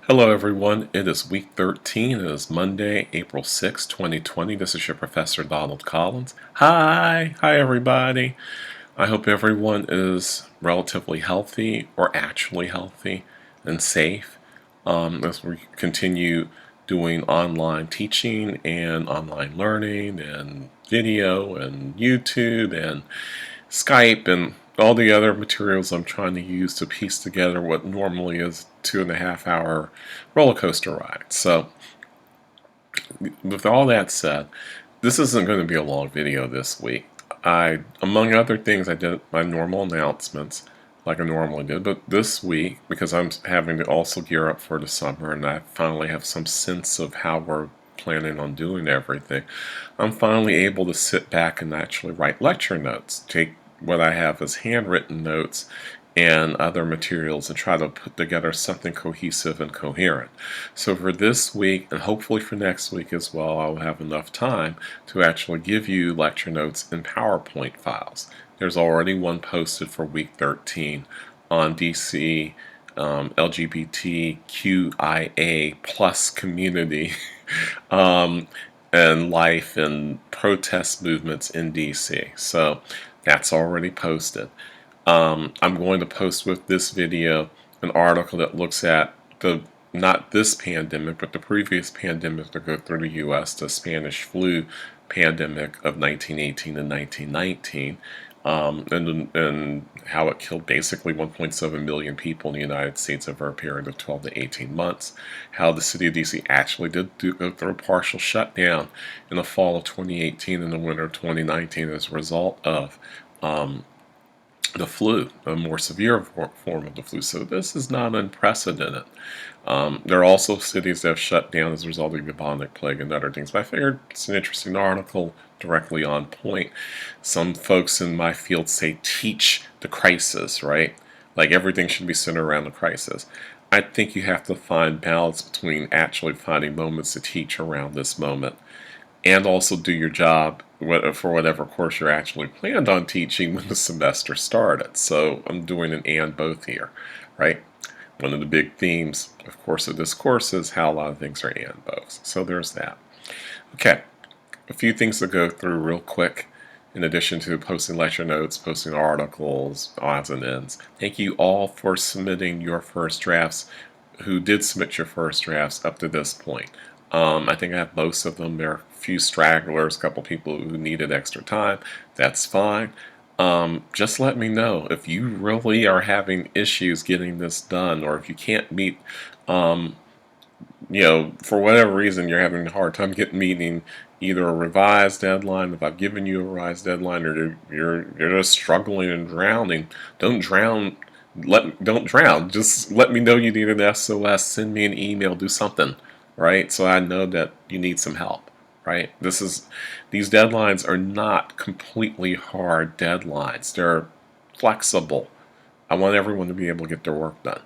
Hello everyone, it is week 13, it is Monday, April 6, 2020. This is your Professor Donald Collins. Hi everybody. I hope everyone is relatively healthy or actually healthy and safe as we continue doing online teaching and online learning and video and YouTube and Skype and all the other materials I'm trying to use to piece together what normally is 2.5 hour roller coaster ride. So, with all that said, this isn't going to be a long video this week. Among other things, I did my normal announcements like I normally did, but this week, because I'm having to also gear up for the summer and I finally have some sense of how we're planning on doing everything, I'm finally able to sit back and actually write lecture notes, take what I have as handwritten notes and other materials and try to put together something cohesive and coherent. So for this week, and hopefully for next week as well, I'll have enough time to actually give you lecture notes in PowerPoint files. There's already one posted for week 13 on DC LGBTQIA plus community and life and protest movements in DC. So that's already posted. I'm going to post with this video an article that looks at not this pandemic, but the previous pandemic to go through the U.S., the Spanish flu pandemic of 1918 and 1919, and how it killed basically 1.7 million people in the United States over a period of 12 to 18 months. How the city of DC actually did go through a partial shutdown in the fall of 2018 and the winter of 2019 as a result of the flu, a more severe form of the flu. So this is not unprecedented. There are also cities that have shut down as a result of the bubonic plague and other things. But I figured it's an interesting article directly on point. Some folks in my field say teach the crisis, right? Like everything should be centered around the crisis. I think you have to find balance between actually finding moments to teach around this moment and also do your job for whatever course you're actually planned on teaching when the semester started. So I'm doing an and both here, right? One of the big themes, of course, of this course is how a lot of things are and both. So there's that. Okay, a few things to go through real quick. In addition to posting lecture notes, posting articles, odds and ends. Thank you all for submitting your first drafts, who did submit your first drafts up to this point. I think I have most of them. There are a few stragglers, a couple people who needed extra time. That's fine. Just let me know if you really are having issues getting this done, or if you can't meet, for whatever reason you're having a hard time meeting either a revised deadline, if I've given you a revised deadline, or you're just struggling and drowning. Don't drown. Don't drown. Just let me know you need an SOS. Send me an email. Do something. Right? So I know that you need some help, right? These deadlines are not completely hard deadlines. They're flexible. I want everyone to be able to get their work done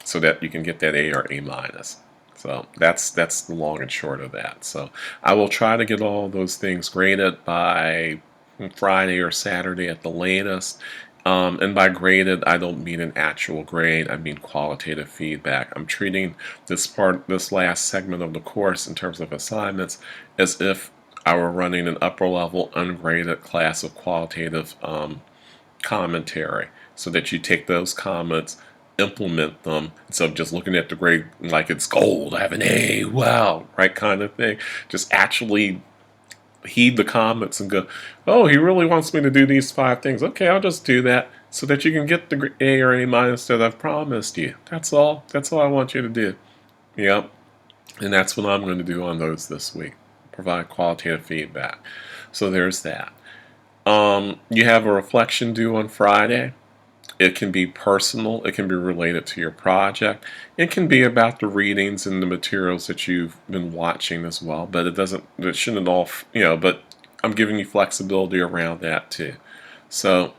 so that you can get that A or A minus. So that's the long and short of that. So I will try to get all those things graded by Friday or Saturday at the latest. And by graded, I don't mean an actual grade, I mean qualitative feedback. I'm treating this last segment of the course in terms of assignments as if I were running an upper level ungraded class of qualitative commentary, so that you take those comments, implement them, instead of just looking at the grade like it's gold, I have an A, wow, right, kind of thing. Just actually heed the comments and go, oh, he really wants me to do these 5 things. Okay, I'll just do that so that you can get the A or A minus that I've promised you. That's all. That's all I want you to do. Yep. And that's what I'm going to do on those this week. Provide qualitative feedback. So there's that. You have a reflection due on Friday. It can be personal, it can be related to your project, it can be about the readings and the materials that you've been watching as well, but it shouldn't all, but I'm giving you flexibility around that too. So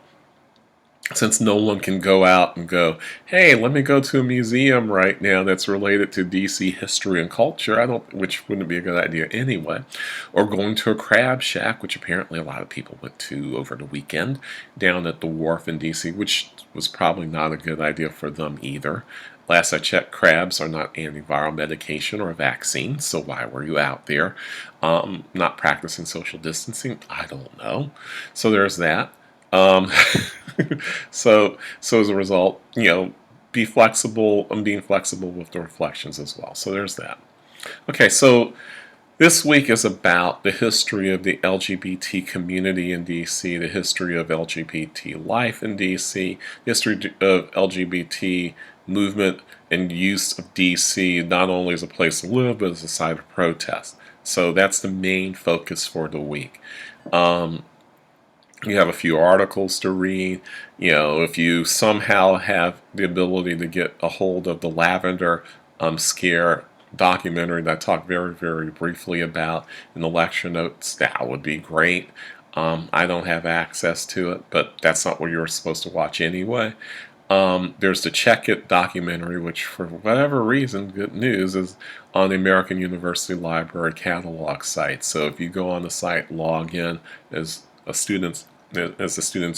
since no one can go out and go, hey, let me go to a museum right now that's related to DC history and culture, which wouldn't be a good idea anyway, or going to a crab shack, which apparently a lot of people went to over the weekend, down at the wharf in DC, which was probably not a good idea for them either. Last I checked, crabs are not antiviral medication or vaccine, so why were you out there not practicing social distancing? I don't know. So there's that. Um, so as a result, be flexible. I'm being flexible with the reflections as well. So there's that. Okay, so this week is about the history of the LGBT community in DC, the history of LGBT life in DC, history of LGBT movement and use of DC not only as a place to live, but as a site of protest. So that's the main focus for the week. You have a few articles to read. If you somehow have the ability to get a hold of the Lavender Scare documentary that I talked very, very briefly about in the lecture notes, that would be great. I don't have access to it, but that's not what you're supposed to watch anyway. There's the Check It documentary, which for whatever reason, good news, is on the American University Library catalog site. So if you go on the site, log in as the students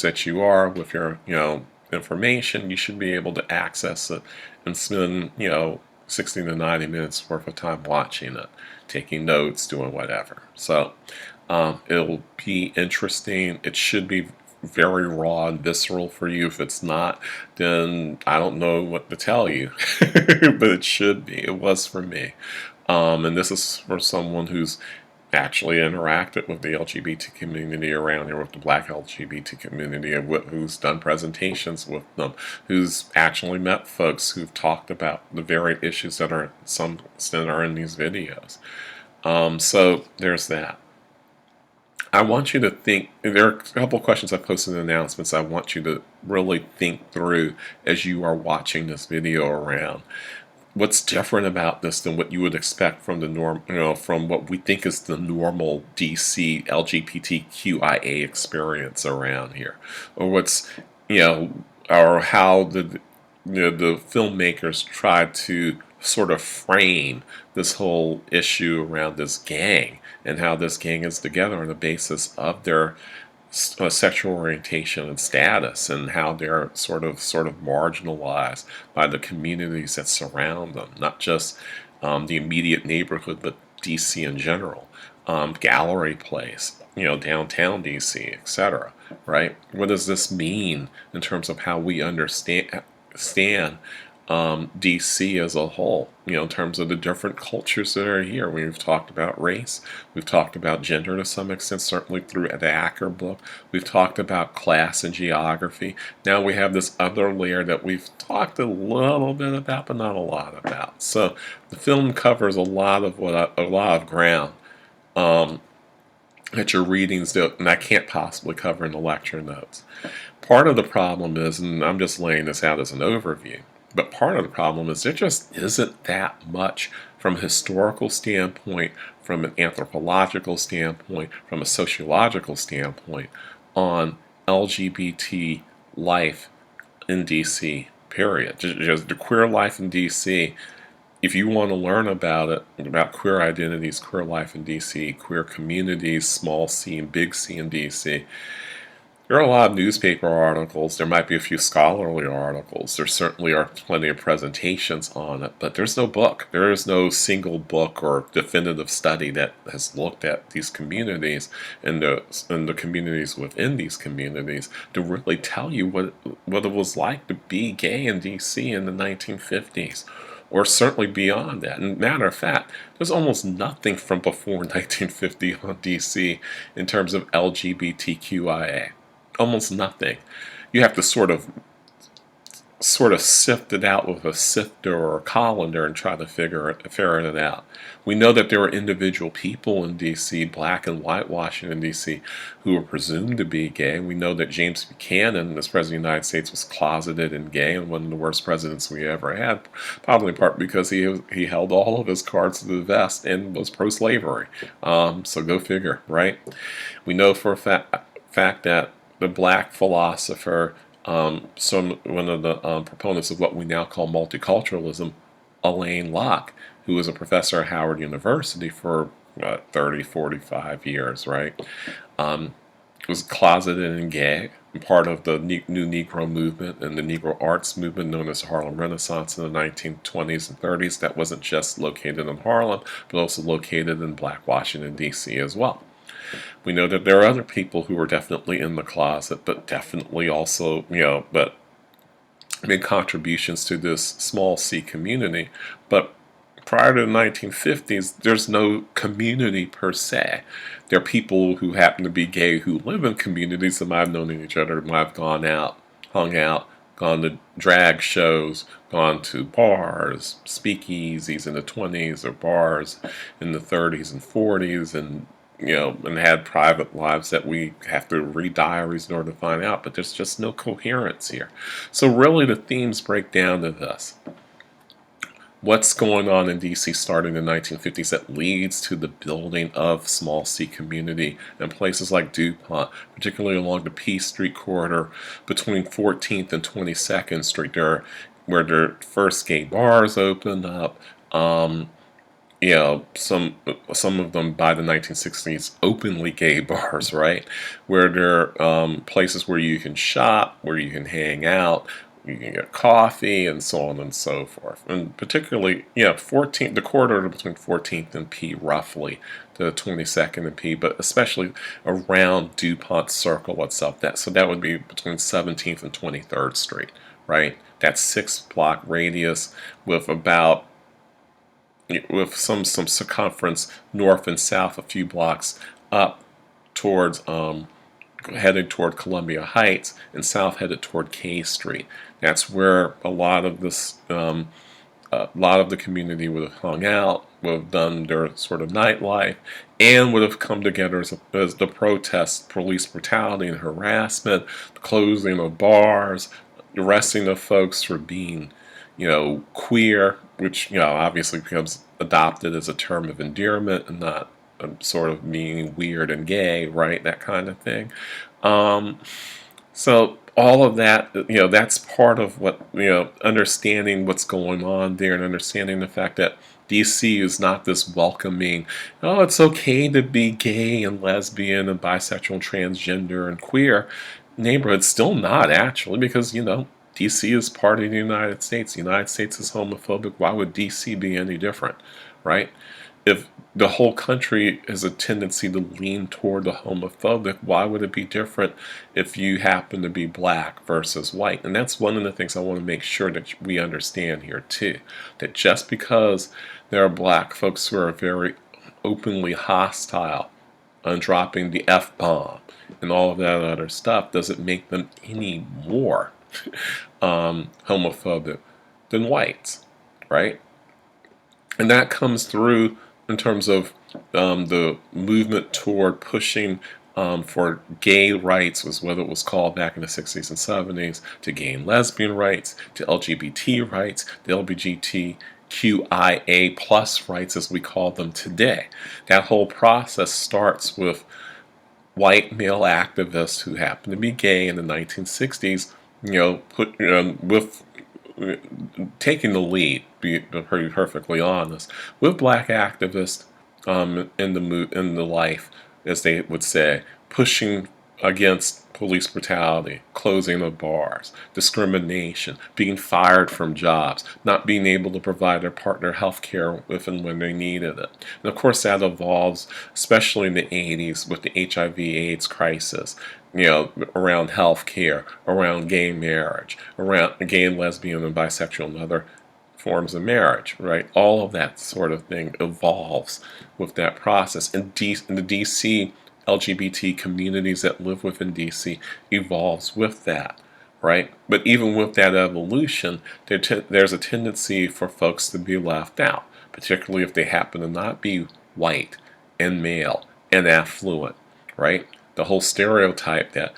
that you are with your information, you should be able to access it and spend 60 to 90 minutes worth of time watching it, taking notes, doing whatever. So it'll be interesting. It should be very raw and visceral for you. If it's not, then I don't know what to tell you. But it should be. It was for me. And this is for someone who's actually interacted with the LGBT community around here, with the Black LGBT community, who's done presentations with them, who's actually met folks who've talked about the varied issues that are some extent are in these videos. So there's that. I want you to think, there are a couple of questions I posted in announcements I want you to really think through as you are watching this video around. What's different about this than what you would expect from the norm, from what we think is the normal DC LGBTQIA experience around here, or or how the filmmakers tried to sort of frame this whole issue around this gang and how this gang is together on the basis of their sexual orientation and status, and how they're sort of marginalized by the communities that surround them, not just the immediate neighborhood, but DC in general, gallery place, downtown DC, etc. Right? What does this mean in terms of how we understand DC as a whole, in terms of the different cultures that are here? We've talked about race, we've talked about gender to some extent, certainly through the Acker book, we've talked about class and geography. Now we have this other layer that we've talked a little bit about, but not a lot about. So the film covers a lot of ground that your readings do, and I can't possibly cover in the lecture notes. Part of the problem is, and I'm just laying this out as an overview, but part of the problem is there just isn't that much from a historical standpoint, from an anthropological standpoint, from a sociological standpoint on LGBT life in DC, period. Just the queer life in DC. If you want to learn about it, about queer identities, queer life in DC, queer communities, small c and big C in DC, there are a lot of newspaper articles. There might be a few scholarly articles. There certainly are plenty of presentations on it, but there's no book. There is no single book or definitive study that has looked at these communities and the communities within these communities to really tell you what it was like to be gay in DC in the 1950s. Or certainly beyond that. And matter of fact, there's almost nothing from before 1950 on DC in terms of LGBTQIA. Almost nothing. You have to sort of sift it out with a sifter or a colander and try to ferret it out. We know that there are individual people in D.C., black and white Washington, D.C., who are presumed to be gay. We know that James Buchanan, as President of the United States, was closeted and gay, and one of the worst presidents we ever had, probably in part because he held all of his cards to the vest and was pro-slavery. So go figure, right? We know for a fact that the black philosopher, one of the proponents of what we now call multiculturalism, Alain Locke, who was a professor at Howard University for 30, 45 years, right? was closeted and gay, and part of the new Negro movement and the Negro arts movement known as the Harlem Renaissance in the 1920s and 30s. That wasn't just located in Harlem, but also located in Black Washington, D.C. as well. We know that there are other people who were definitely in the closet, but definitely also, but made contributions to this small C community. But prior to the 1950s, there's no community per se. There are people who happen to be gay who live in communities that might have known each other, might have gone out, hung out, gone to drag shows, gone to bars, speakeasies in the 20s, or bars in the 30s and 40s, and and had private lives that we have to read diaries in order to find out, but there's just no coherence here. So really the themes break down to this. What's going on in DC starting in the 1950s that leads to the building of small C community in places like DuPont, particularly along the P Street corridor between 14th and 22nd Street, where their first gay bars opened up. Some of them by the 1960s openly gay bars, right? Where there are places where you can shop, where you can hang out, you can get coffee, and so on and so forth. And particularly, 14th, the corridor between 14th and P, roughly to 22nd and P, but especially around DuPont Circle itself. So that would be between 17th and 23rd Street, right? That 6-block radius with some circumference north and south a few blocks up towards headed toward Columbia Heights, and south headed toward K Street. That's where a lot of the community would have hung out, would have done their sort of nightlife, and would have come together as the protest police brutality and harassment, the closing of bars, arresting of folks for being queer, which obviously becomes adopted as a term of endearment and not sort of meaning weird and gay, right? That kind of thing. So all of that, that's part of what, understanding what's going on there and understanding the fact that DC is not this welcoming, oh, it's okay to be gay and lesbian and bisexual and transgender and queer neighborhood. Still not, actually, because, DC is part of the United States. The United States is homophobic. Why would DC be any different, right? If the whole country has a tendency to lean toward the homophobic, why would it be different if you happen to be black versus white? And that's one of the things I want to make sure that we understand here too. That just because there are black folks who are very openly hostile on dropping the F-bomb and all of that other stuff doesn't make them any more homophobic than whites, right? And that comes through in terms of the movement toward pushing for gay rights, was what it was called back in the 60s and 70s, to gay and lesbian rights, to LGBT rights, the LGBTQIA plus rights as we call them today. That whole process starts with white male activists who happen to be gay in the 1960s, with taking the lead, be perfectly honest, with black activists in the life, as they would say, pushing against police brutality, closing of bars, discrimination, being fired from jobs, not being able to provide their partner health care if and when they needed it. And of course that evolves, especially in the 80s with the HIV/AIDS crisis, around health care, around gay marriage, around gay and lesbian and bisexual and other forms of marriage, right? All of that sort of thing evolves with that process. And the DC LGBT communities that live within DC evolves with that, right? But even with that evolution, there's a tendency for folks to be left out, particularly if they happen to not be white and male and affluent, right? The whole stereotype that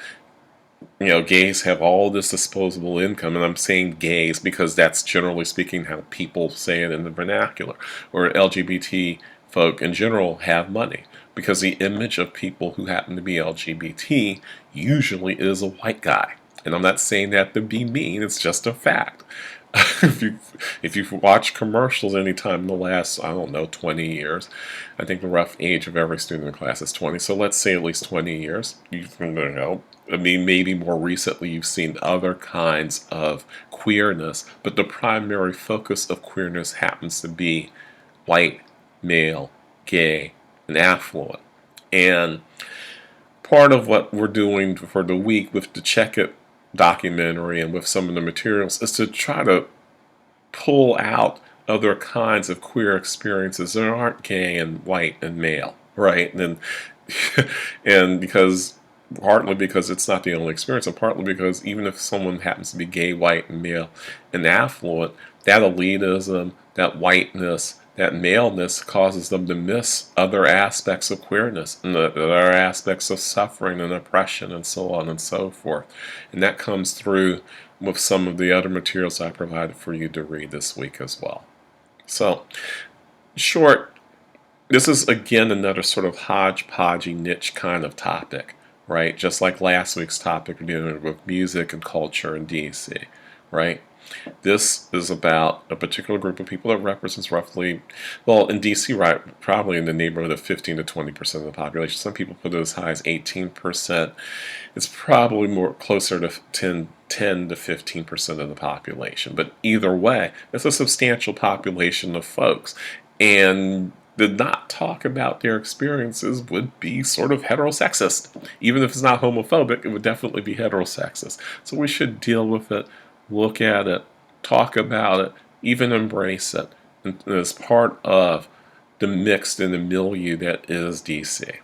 gays have all this disposable income, and I'm saying gays because that's generally speaking how people say it in the vernacular, or LGBT folk in general have money, because the image of people who happen to be LGBT usually is a white guy. And I'm not saying that to be mean, it's just a fact. if you if you've watched commercials anytime in the last, I don't know, 20 years, I think the rough age of every student in the class is 20. So let's say at least 20 years. You know, I mean, maybe more recently you've seen other kinds of queerness, but the primary focus of queerness happens to be white, male, gay, and affluent. And part of what we're doing for the week with the Check It documentary and with some of the materials is to try to pull out other kinds of queer experiences that aren't gay and white and male, right? And and because partly because it's not the only experience, and partly because even if someone happens to be gay, white, and male, and affluent, that elitism, that whiteness, that maleness causes them to miss other aspects of queerness and the other aspects of suffering and oppression and so on and so forth. And that comes through with some of the other materials I provided for you to read this week as well. So, short, this is again another sort of hodgepodgey niche kind of topic, right? Just like last week's topic dealing with music and culture in DC, right? This is about a particular group of people that represents roughly, well, in DC, right, probably in the neighborhood of 15 to 20% of the population. Some people put it as high as 18%. It's probably more closer to 10 to 15% of the population. But either way, it's a substantial population of folks. And to not talk about their experiences would be sort of heterosexist. Even if it's not homophobic, it would definitely be heterosexist. So we should deal with it, look at it, talk about it, even embrace it as part of the mix and the milieu that is DC.